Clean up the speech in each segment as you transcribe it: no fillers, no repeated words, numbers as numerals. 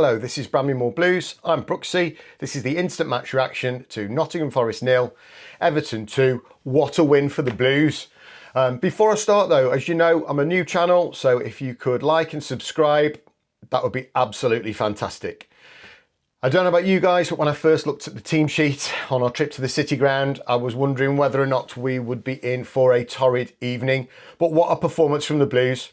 Hello, this is Bramley Moor Blues. I'm Brooksy. This is the instant match reaction to Nottingham Forest 0, Everton 2. What a win for the Blues. Before I start though, as you know, I'm a new channel, so if you could like and subscribe, that would be absolutely fantastic. I don't know about you guys, but when I first looked at the team sheet on our trip to the City Ground, I was wondering whether or not we would be in for a torrid evening. But what a performance from the Blues.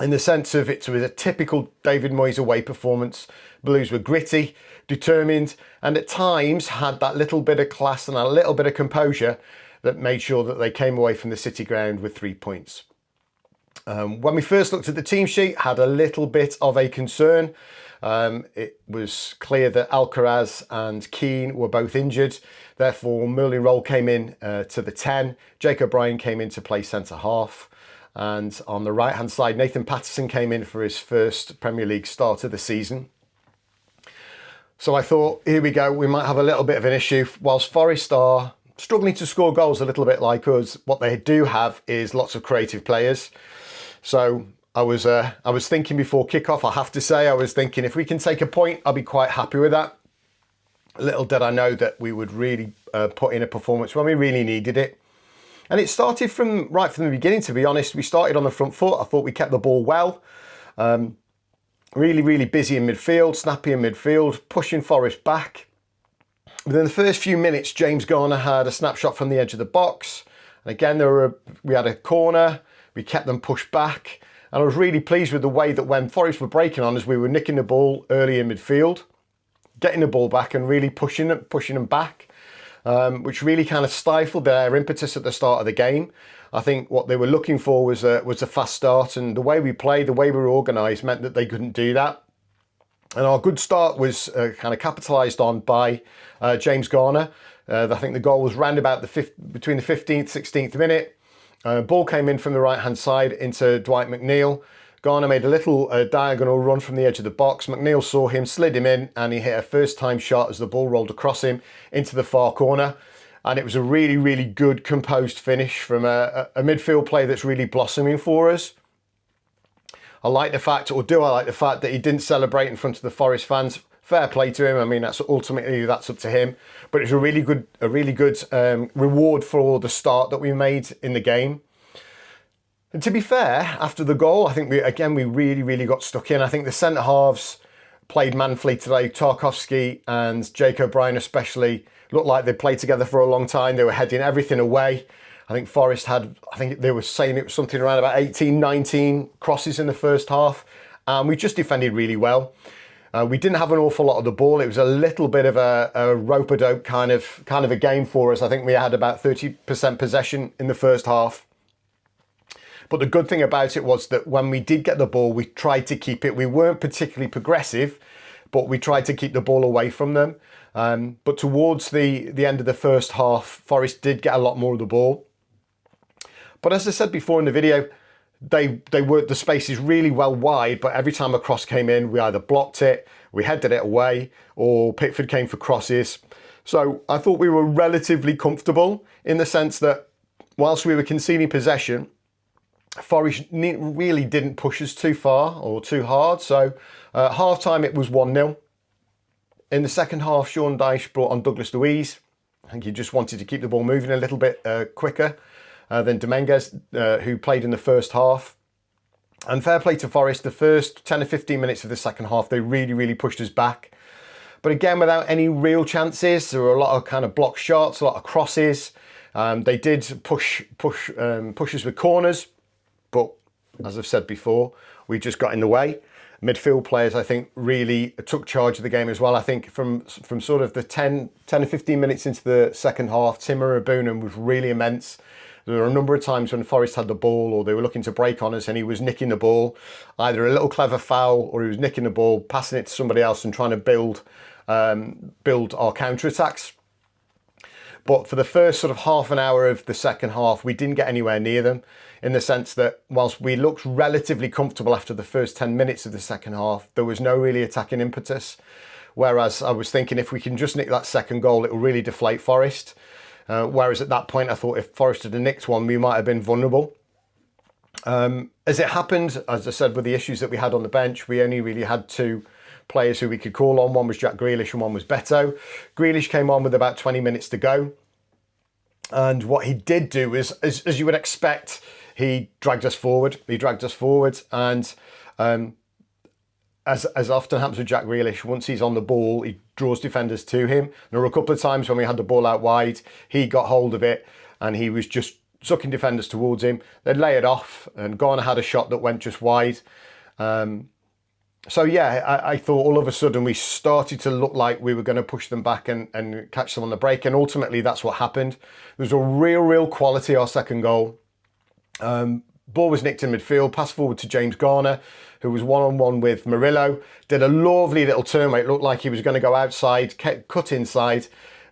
In the sense of it was a typical David Moyes away performance. Blues were gritty, determined, and at times had that little bit of class and a little bit of composure that made sure that they came away from the City Ground with 3 points. When we first looked at the team sheet, had a little bit of a concern. It was clear that Alcaraz and Keane were both injured. Therefore, Merlin Roll came in to the 10. Jake O'Brien came in to play centre half. And on the right hand side, Nathan Patterson came in for his first Premier League start of the season. So I thought, here we go, we might have a little bit of an issue. Whilst Forest are struggling to score goals a little bit like us, what they do have is lots of creative players. So I was thinking before kickoff, I have to say, I was thinking if we can take a point, I'll be quite happy with that. Little did I know that we would really put in a performance when we really needed it. And it started right from the beginning, to be honest. We started on the front foot. I thought we kept the ball well. Really busy in midfield, snappy in midfield, pushing Forest back. Within the first few minutes, James Garner had a snapshot from the edge of the box. And again, we had a corner. We kept them pushed back. And I was really pleased with the way that when Forest were breaking on us, we were nicking the ball early in midfield, getting the ball back and really pushing them back. Which really kind of stifled their impetus at the start of the game. I think what they were looking for was a fast start, and the way we played, the way we were organised meant that they couldn't do that. And our good start was kind of capitalised on by James Garner. I think the goal was round about between the 15th, 16th minute. Ball came in from the right-hand side into Dwight McNeil. Garner made a little diagonal run from the edge of the box. McNeil saw him, slid him in, and he hit a first-time shot as the ball rolled across him into the far corner. And it was a really good, composed finish from a midfield player that's really blossoming for us. I like the fact, or do I like the fact, that he didn't celebrate in front of the Forest fans. Fair play to him. I mean, that's up to him. But it's a really good reward for the start that we made in the game. And to be fair, after the goal, I think we really got stuck in. I think the centre halves played manfully today. Tarkowski and Jake O'Brien especially looked like they played together for a long time. They were heading everything away. I think Forest had, I think they were saying it was something around about 18, 19 crosses in the first half. And we just defended really well. We didn't have an awful lot of the ball. It was a little bit of a rope-a-dope kind of a game for us. I think we had about 30% possession in the first half. But the good thing about it was that when we did get the ball, we tried to keep it. We weren't particularly progressive, but we tried to keep the ball away from them. But towards the end of the first half, Forest did get a lot more of the ball. But as I said before in the video, they worked the spaces really well wide, but every time a cross came in, we either blocked it, we headed it away, or Pickford came for crosses. So I thought we were relatively comfortable in the sense that whilst we were conceding possession, Forest really didn't push us too far or too hard. So half time it was 1-0. In the second half, Sean Dyche brought on Douglas Luiz. I think he just wanted to keep the ball moving a little bit quicker than Dominguez, who played in the first half. And fair play to Forest, the first 10 or 15 minutes of the second half, they really pushed us back. But again, without any real chances. There were a lot of kind of block shots, a lot of crosses. They did push us with corners. But as I've said before, we just got in the way. Midfield players, I think, really took charge of the game as well. I think from sort of the 10 or 15 minutes into the second half, Timur Abunan was really immense. There were a number of times when Forest had the ball or they were looking to break on us and he was nicking the ball, either a little clever foul or he was nicking the ball, passing it to somebody else and trying to build our counter-attacks. But for the first sort of half an hour of the second half, we didn't get anywhere near them, in the sense that whilst we looked relatively comfortable after the first 10 minutes of the second half, there was no really attacking impetus. Whereas I was thinking if we can just nick that second goal, it will really deflate Forest. Whereas at that point, I thought if Forest had nicked one, we might have been vulnerable. As it happened, as I said, with the issues that we had on the bench, we only really had two players who we could call on. One was Jack Grealish and one was Beto. Grealish came on with about 20 minutes to go. And what he did do is, as you would expect, he dragged us forward. And as often happens with Jack Grealish, once he's on the ball, he draws defenders to him. There were a couple of times when we had the ball out wide, he got hold of it and he was just sucking defenders towards him. They'd lay it off and Garner had a shot that went just wide. So yeah, I thought all of a sudden we started to look like we were going to push them back and catch them on the break. And ultimately that's what happened. There was a real quality, our second goal. Ball was nicked in midfield, pass forward to James Garner, who was one-on-one with Murillo. Did a lovely little turn where it looked like he was going to go outside, cut inside.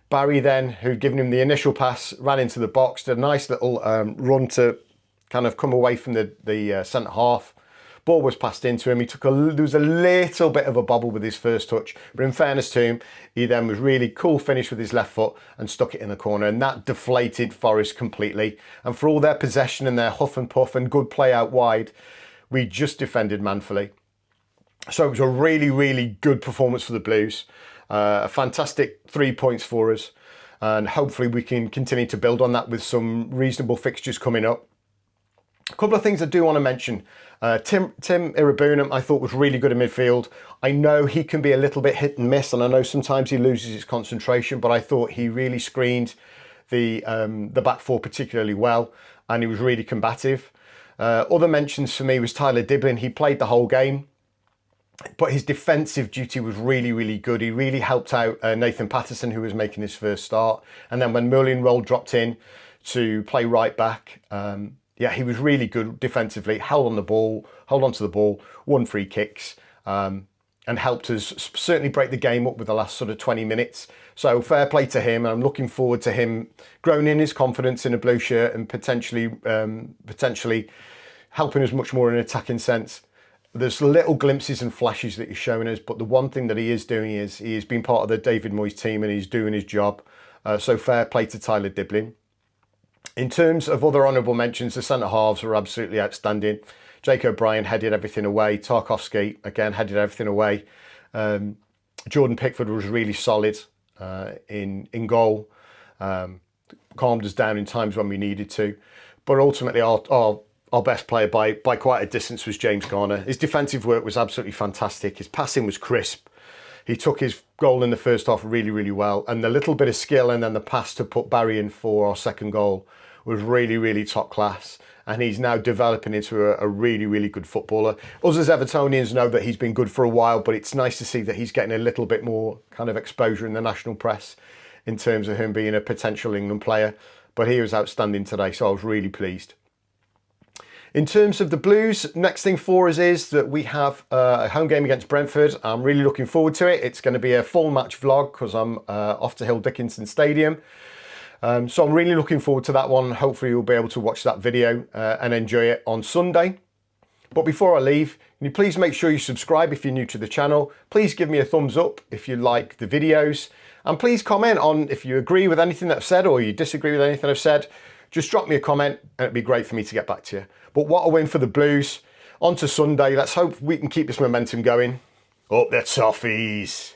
Barry then, who'd given him the initial pass, ran into the box, did a nice little run to kind of come away from the centre half. Ball was passed into him. There was a little bit of a bobble with his first touch, but in fairness to him, he then was really cool finish with his left foot and stuck it in the corner, and that deflated Forest completely. And for all their possession and their huff and puff and good play out wide, we just defended manfully. So it was a really good performance for the Blues. A fantastic 3 points for us, and hopefully we can continue to build on that with some reasonable fixtures coming up. A couple of things I do want to mention. Tim Irabunam, I thought was really good in midfield. I know he can be a little bit hit and miss, and I know sometimes he loses his concentration, but I thought he really screened the back four particularly well, and he was really combative. Other mentions for me was Tyler Diblin. He played the whole game, but his defensive duty was really good. He really helped out Nathan Patterson, who was making his first start. And then when Merlin-Roll dropped in to play right back, yeah, he was really good defensively, held on to the ball, won free kicks, and helped us certainly break the game up with the last sort of 20 minutes. So fair play to him. I'm looking forward to him growing in his confidence in a blue shirt and potentially helping us much more in an attacking sense. There's little glimpses and flashes that he's showing us, but the one thing that he is doing is he has been part of the David Moyes team and he's doing his job. So fair play to Tyler Diblin. In terms of other honourable mentions, the centre-halves were absolutely outstanding. Jake O'Brien headed everything away. Tarkowski, again, headed everything away. Jordan Pickford was really solid in goal. Calmed us down in times when we needed to. But ultimately, our best player by quite a distance was James Garner. His defensive work was absolutely fantastic. His passing was crisp. He took his goal in the first half really well. And the little bit of skill and then the pass to put Barry in for our second goal was really top class. And he's now developing into a really good footballer. Us as Evertonians know that he's been good for a while, but it's nice to see that he's getting a little bit more kind of exposure in the national press in terms of him being a potential England player. But he was outstanding today, so I was really pleased. In terms of the Blues, next thing for us is that we have a home game against Brentford. I'm really looking forward to it. It's going to be a full match vlog because I'm off to Hill Dickinson Stadium. So I'm really looking forward to that one. Hopefully you'll be able to watch that video and enjoy it on Sunday. But before I leave, can you please make sure you subscribe if you're new to the channel. Please give me a thumbs up if you like the videos. And please comment on if you agree with anything that I've said or you disagree with anything I've said. Just drop me a comment and it'd be great for me to get back to you. But what a win for the Blues. On to Sunday. Let's hope we can keep this momentum going. Up the Toffees.